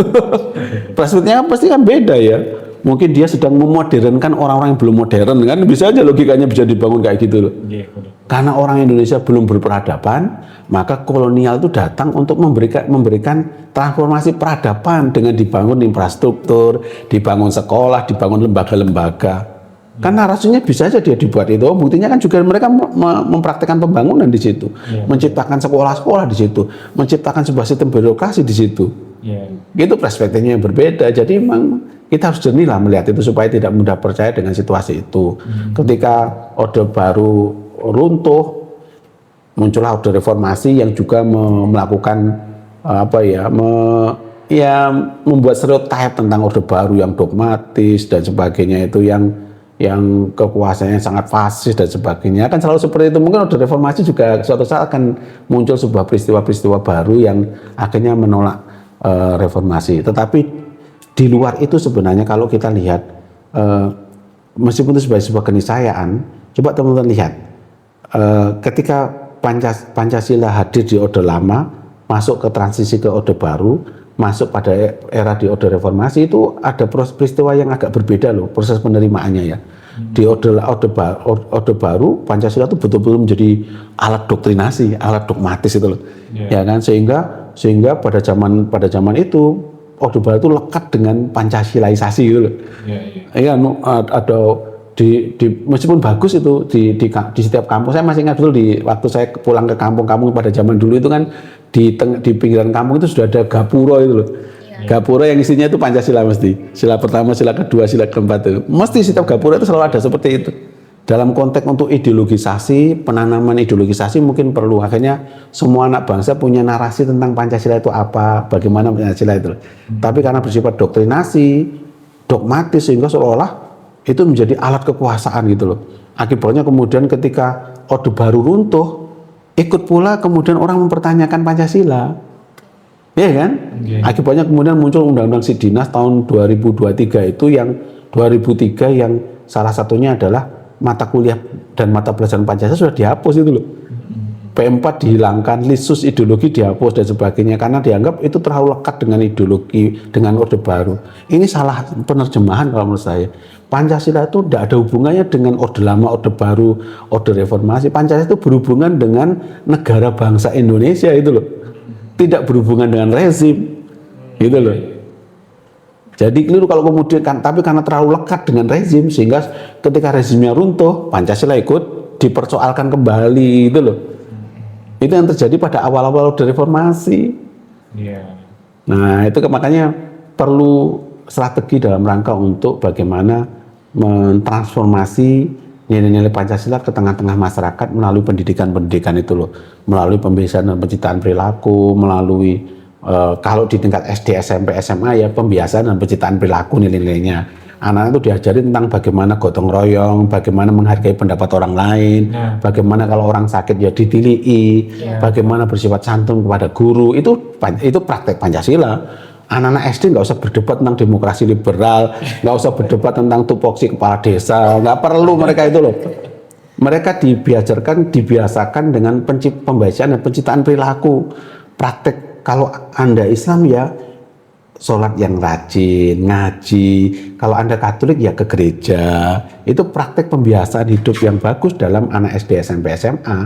Perspektifnya pasti kan beda ya. Mungkin dia sedang memodernkan orang-orang yang belum modern, kan bisa aja logikanya bisa dibangun kayak gitu loh. Karena orang Indonesia belum berperadaban, maka kolonial itu datang untuk memberikan transformasi peradaban dengan dibangun infrastruktur, dibangun sekolah, dibangun lembaga-lembaga. Kan narasinya bisa aja dia dibuat itu. Buktinya kan juga mereka mempraktikkan pembangunan di situ, menciptakan sekolah-sekolah di situ, menciptakan sebuah sistem birokrasi di situ. Gitu perspektifnya yang berbeda. Jadi memang kita harus jernih lah melihat itu supaya tidak mudah percaya dengan situasi itu. Ketika Orde Baru runtuh, muncullah Orde Reformasi yang juga melakukan membuat stereotip tentang Orde Baru yang dogmatis dan sebagainya, itu yang kekuasaannya sangat fasis dan sebagainya, kan selalu seperti itu. Mungkin Orde Reformasi juga suatu saat akan muncul sebuah peristiwa-peristiwa baru yang akhirnya menolak reformasi. Tetapi di luar itu sebenarnya kalau kita lihat, meskipun itu sebagai sebuah keniscayaan, coba teman-teman lihat, ketika Pancasila hadir di Orde Lama, masuk ke transisi ke Orde Baru, masuk pada era di Orde Reformasi, itu ada peristiwa yang agak berbeda loh, proses penerimaannya ya. Di Orde Baru, Pancasila itu betul-betul menjadi alat doktrinasi, alat dogmatis itu loh. Ya kan, sehingga pada zaman itu Orde Baru itu lekat dengan Pancasilaisasi gitu loh. Iya, ada meskipun bagus itu di setiap kampung. Saya masih ingat dulu waktu saya pulang ke kampung-kampung pada zaman dulu itu kan di pinggiran kampung itu sudah ada gapura itu loh. Gapura yang isinya itu Pancasila mesti. Sila pertama, sila kedua, sila keempat itu. Mesti setiap gapura itu selalu ada seperti itu. Dalam konteks untuk ideologisasi, penanaman ideologisasi mungkin perlu. Akhirnya semua anak bangsa punya narasi tentang Pancasila itu apa, bagaimana Pancasila itu. Tapi karena bersifat doktrinasi, dogmatis, sehingga seolah-olah itu menjadi alat kekuasaan gitu loh. Akibatnya kemudian ketika Orde Baru runtuh, ikut pula kemudian orang mempertanyakan Pancasila. Ya kan? Akibatnya kemudian muncul Undang-Undang Sidinas tahun 2023 itu, yang 2003 yang salah satunya adalah mata kuliah dan mata pelajaran Pancasila sudah dihapus itu loh. P4 dihilangkan, lissus ideologi dihapus dan sebagainya, karena dianggap itu terlalu lekat dengan ideologi, dengan Orde Baru. Ini salah penerjemahan kalau menurut saya. Pancasila itu tidak ada hubungannya dengan Orde Lama, Orde Baru, Orde Reformasi. Pancasila itu berhubungan dengan negara bangsa Indonesia itu loh. Tidak berhubungan dengan rezim. Gitu loh. Jadi keliru kalau kemudian tapi karena terlalu lekat dengan rezim, sehingga ketika rezimnya runtuh, Pancasila ikut dipersoalkan kembali itu loh. Itu yang terjadi pada awal-awal Orde Reformasi. Nah, itu makanya perlu strategi dalam rangka untuk bagaimana mentransformasi nilai-nilai Pancasila ke tengah-tengah masyarakat melalui pendidikan-pendidikan itu loh, melalui pembiasaan dan pencitraan perilaku, melalui kalau di tingkat SD, SMP, SMA ya pembiasaan dan pencitraan perilaku nilai-nilainya. Anak-anak itu diajari tentang bagaimana gotong royong, bagaimana menghargai pendapat orang lain, bagaimana kalau orang sakit ya ditilii, bagaimana bersifat santun kepada guru. Itu praktek Pancasila. Anak-anak SD nggak usah berdebat tentang demokrasi liberal, nggak usah berdebat tentang tupoksi kepala desa, nggak perlu mereka itu loh. Mereka dibiasakan dengan pembahasan dan pencitraan perilaku. Praktek, kalau Anda Islam ya sholat yang rajin, ngaji. Kalau Anda Katolik ya ke gereja. Itu praktek pembiasaan hidup yang bagus dalam anak SD, SMP, SMA.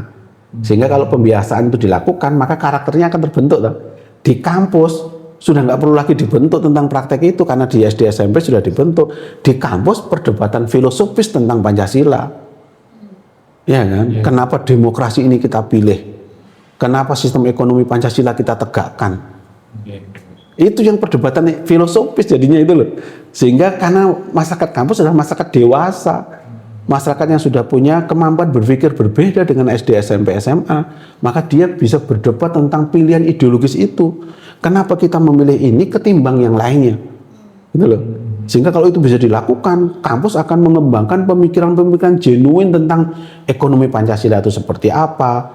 Sehingga kalau pembiasaan itu dilakukan, maka karakternya akan terbentuk. Toh. Di kampus sudah nggak perlu lagi dibentuk tentang praktek itu, karena di SD, SMP sudah dibentuk. Di kampus perdebatan filosofis tentang Pancasila. Ya kan? Ya. Kenapa demokrasi ini kita pilih? Kenapa sistem ekonomi Pancasila kita tegakkan? Itu yang perdebatan filosofis jadinya itu loh. Sehingga karena masyarakat kampus adalah masyarakat dewasa, masyarakat yang sudah punya kemampuan berpikir berbeda dengan SD, SMP, SMA, maka dia bisa berdebat tentang pilihan ideologis itu. Kenapa kita memilih ini ketimbang yang lainnya? Gitu loh. Sehingga kalau itu bisa dilakukan, kampus akan mengembangkan pemikiran-pemikiran genuine tentang ekonomi Pancasila itu seperti apa,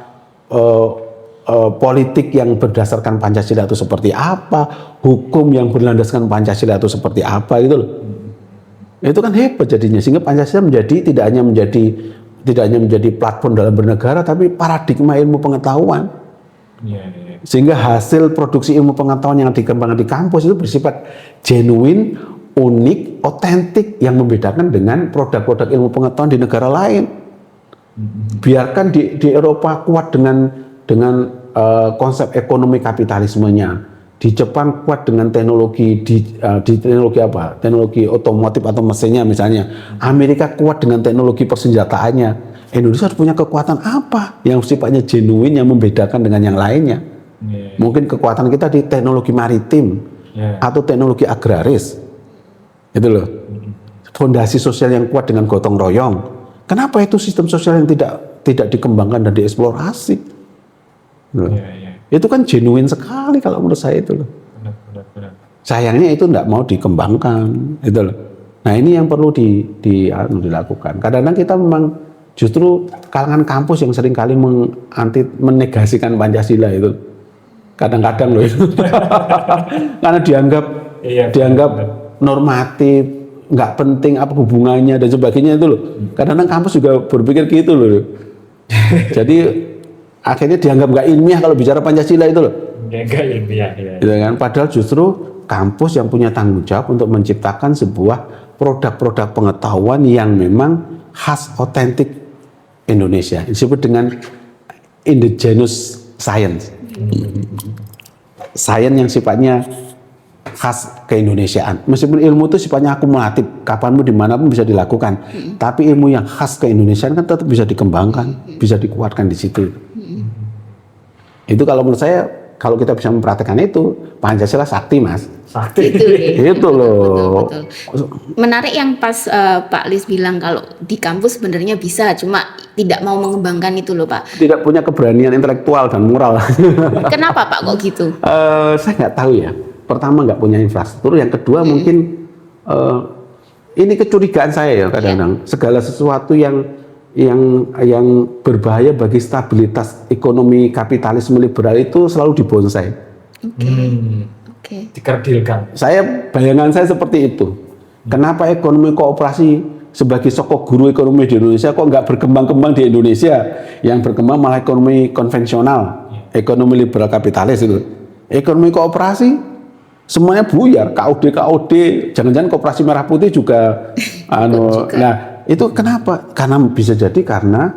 politik yang berdasarkan Pancasila itu seperti apa, hukum yang berlandaskan Pancasila itu seperti apa, gitu loh. Itu kan hebat jadinya, sehingga Pancasila tidak hanya menjadi platform dalam bernegara, tapi paradigma ilmu pengetahuan. Sehingga hasil produksi ilmu pengetahuan yang dikembangkan di kampus itu bersifat genuine, unik, otentik, yang membedakan dengan produk-produk ilmu pengetahuan di negara lain. Biarkan di Eropa kuat dengan konsep ekonomi kapitalismenya, di Jepang kuat dengan teknologi teknologi apa? Teknologi otomotif atau mesinnya misalnya. Amerika kuat dengan teknologi persenjataannya. Indonesia harus punya kekuatan apa yang sifatnya genuine yang membedakan dengan yang lainnya? Mungkin kekuatan kita di teknologi maritim atau teknologi agraris. Itu loh. Fondasi sosial yang kuat dengan gotong royong. Kenapa itu sistem sosial yang tidak dikembangkan dan dieksplorasi? Itu kan genuine sekali kalau menurut saya itu loh. Benar. Sayangnya itu tidak mau dikembangkan, itu loh. Nah ini yang perlu dilakukan. Kadang-kadang kita memang justru kalangan kampus yang seringkali menegasikan Pancasila itu. Kadang-kadang loh itu. Karena dianggap normatif, nggak penting apa hubungannya dan sebagainya itu loh. Kadang-kadang kampus juga berpikir gitu loh. Jadi akhirnya dianggap nggak ilmiah kalau bicara Pancasila itu loh. Nggak ilmiah. Gitu kan? Padahal justru kampus yang punya tanggung jawab untuk menciptakan sebuah produk-produk pengetahuan yang memang khas otentik Indonesia. Disebut dengan indigenous science. Science yang sifatnya khas keindonesiaan. Meskipun ilmu itu sifatnya akumulatif, kapanpun dimanapun bisa dilakukan. Tapi ilmu yang khas keindonesiaan kan tetap bisa dikembangkan, bisa dikuatkan di situ. Itu kalau menurut saya, kalau kita bisa mempraktekkan itu, Pancasila sakti, Mas. Sakti. Itu loh. Betul. Menarik yang pas Pak Lis bilang kalau di kampus sebenarnya bisa, cuma tidak mau mengembangkan itu loh, Pak. Tidak punya keberanian intelektual dan moral. Kenapa Pak kok gitu? Saya nggak tahu ya. Pertama nggak punya infrastruktur, yang kedua mungkin ini kecurigaan saya ya kadang-kadang. Segala sesuatu yang berbahaya bagi stabilitas ekonomi kapitalisme liberal itu selalu dibonsai. Oke. Dikerdilkan. Bayangan saya seperti itu. Kenapa ekonomi kooperasi sebagai sokok guru ekonomi di Indonesia kok nggak berkembang-kembang di Indonesia? Yang berkembang malah ekonomi konvensional, ekonomi liberal kapitalis itu. Ekonomi kooperasi semuanya buyar, KOD, jangan-jangan Koperasi Merah Putih juga. Nah, itu kenapa? Karena bisa jadi karena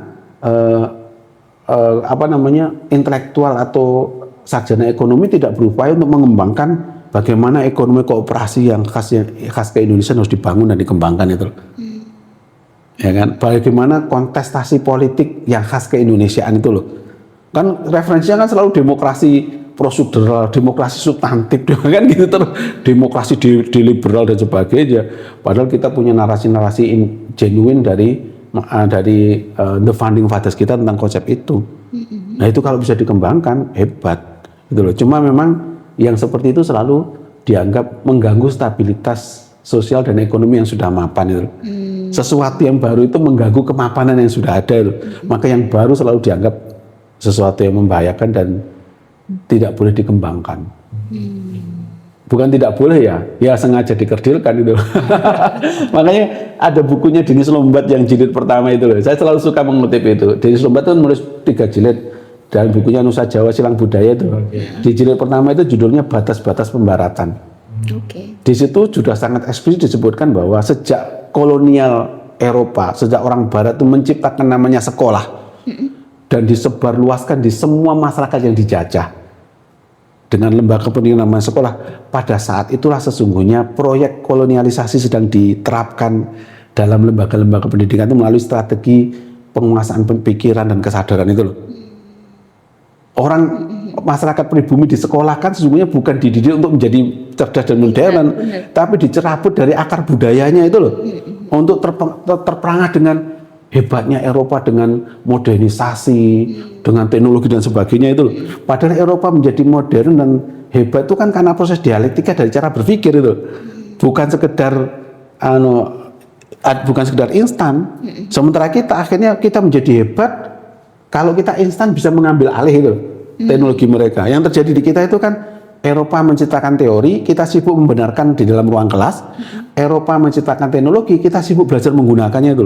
intelektual atau sarjana ekonomi tidak berupaya untuk mengembangkan bagaimana ekonomi kooperasi yang khas ke Indonesia harus dibangun dan dikembangkan itu. Ya kan? Bagaimana kontestasi politik yang khas keindonesiaan itu loh. Kan referensinya kan selalu demokrasi prosedural, demokrasi substantif, kan gitu terus, demokrasi di liberal dan sebagainya. Padahal kita punya narasi-narasi genuine dari the founding fathers kita tentang konsep itu. Nah itu kalau bisa dikembangkan hebat, gitu loh. Cuma memang yang seperti itu selalu dianggap mengganggu stabilitas sosial dan ekonomi yang sudah mapan itu. Sesuatu yang baru itu mengganggu kemapanan yang sudah ada itu. Maka yang baru selalu dianggap sesuatu yang membahayakan dan tidak boleh dikembangkan. Bukan tidak boleh ya sengaja dikerdilkan itu. Makanya ada bukunya Denis Lombat yang jilid pertama itu loh. Saya selalu suka mengutip itu. Denis Lombat itu menulis 3 jilid dalam bukunya Nusa Jawa Silang Budaya itu. Di jilid pertama itu judulnya Batas-Batas Pembaratan. Oke. Di situ sudah sangat eksplisit disebutkan bahwa sejak kolonial Eropa, sejak orang Barat itu menciptakan namanya sekolah dan disebarluaskan di semua masyarakat yang dijajah dengan lembaga pendidikan namanya sekolah. Pada saat itulah sesungguhnya proyek kolonialisasi sedang diterapkan dalam lembaga-lembaga pendidikan itu melalui strategi penguasaan pikiran dan kesadaran itu loh. Orang masyarakat pribumi disekolahkan sesungguhnya bukan dididik untuk menjadi cerdas dan modern, tapi dicerabut dari akar budayanya itu loh. Untuk terperangah dengan hebatnya Eropa dengan modernisasi, dengan teknologi dan sebagainya itu loh. Padahal Eropa menjadi modern dan hebat itu kan karena proses dialektika dari cara berpikir itu. Bukan sekedar bukan sekedar instan. Sementara kita akhirnya kita menjadi hebat kalau kita instan bisa mengambil alih itu teknologi mereka. Yang terjadi di kita itu kan Eropa menciptakan teori, kita sibuk membenarkan di dalam ruang kelas. Eropa menciptakan teknologi, kita sibuk belajar menggunakannya itu.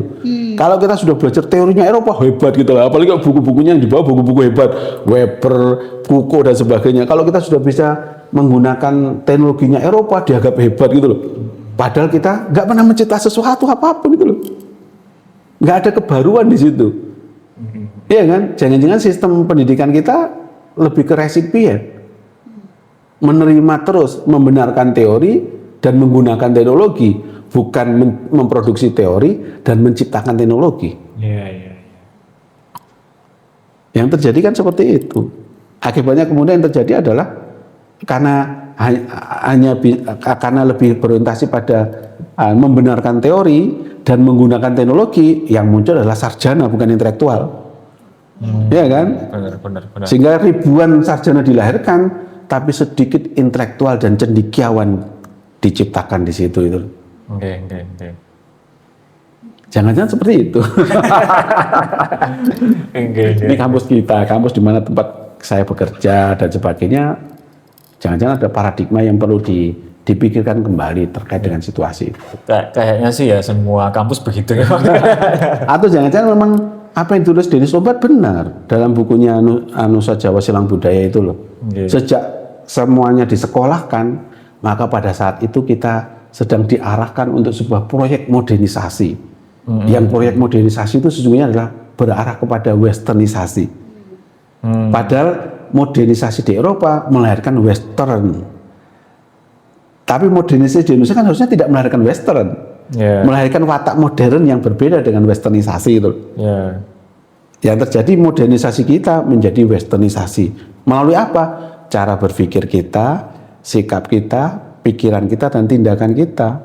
Kalau kita sudah belajar teorinya Eropa hebat gitu lah. Apalagi kalau buku-bukunya yang dibawa buku-buku hebat, Weber, Foucault dan sebagainya. Kalau kita sudah bisa menggunakan teknologinya Eropa dianggap hebat gitu loh. Padahal kita nggak pernah mencipta sesuatu apapun gitu loh. Nggak ada kebaruan di situ. Iya kan? Jangan-jangan sistem pendidikan kita lebih ke resipien. Menerima terus, membenarkan teori dan menggunakan teknologi, bukan memproduksi teori dan menciptakan teknologi. Yang terjadi kan seperti itu. Akibatnya kemudian yang terjadi adalah karena lebih berorientasi pada membenarkan teori dan menggunakan teknologi, yang muncul adalah sarjana bukan intelektual. Ya kan? Benar. Sehingga ribuan sarjana dilahirkan, tapi sedikit intelektual dan cendekiawan diciptakan di situ itu. Oke. Jangan-jangan seperti itu. Ini kampus kita, kampus di mana tempat saya bekerja dan sebagainya. Jangan-jangan ada paradigma yang perlu dipikirkan kembali terkait dengan situasi itu. Kayaknya sih ya semua kampus begitu. Atau jangan-jangan memang apa yang ditulis Dennis Lombat benar dalam bukunya Nusa Jawa Silang Budaya itu loh. Sejak semuanya disekolahkan, maka pada saat itu kita sedang diarahkan untuk sebuah proyek modernisasi. Yang proyek modernisasi itu sesungguhnya adalah berarah kepada westernisasi. Padahal modernisasi di Eropa melahirkan western. Tapi modernisasi di Indonesia kan harusnya tidak melahirkan western. Melahirkan watak modern yang berbeda dengan westernisasi itu. Yang terjadi modernisasi kita menjadi westernisasi. Melalui apa? Cara berpikir kita, sikap kita, pikiran kita, dan tindakan kita.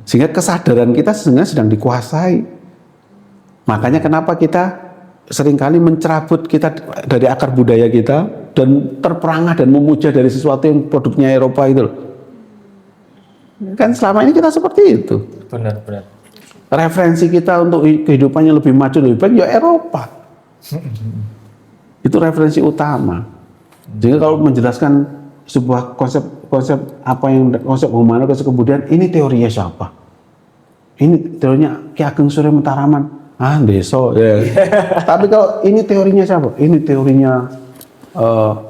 Sehingga kesadaran kita sebenarnya sedang dikuasai. Makanya kenapa kita seringkali mencerabut kita dari akar budaya kita dan terperangah dan memuja dari sesuatu yang produknya Eropa itu. Kan selama ini kita seperti itu. Benar. Referensi kita untuk kehidupannya lebih maju, lebih baik ya Eropa. Itu referensi utama. Jadi kalau menjelaskan sebuah konsep humanoid, konsep kebudayaan, ini teorinya siapa? Ini teorinya Ki Ageng Surya Mataraman. Besok ya. Tapi kalau ini teorinya siapa? Ini teorinya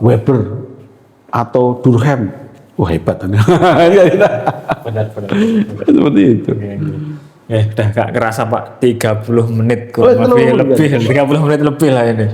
Weber atau Durkheim. Wah hebat. Benar. Seperti itu. Udah gak kerasa Pak, 30 menit kok. Lebih 30 menit lebih lah ini.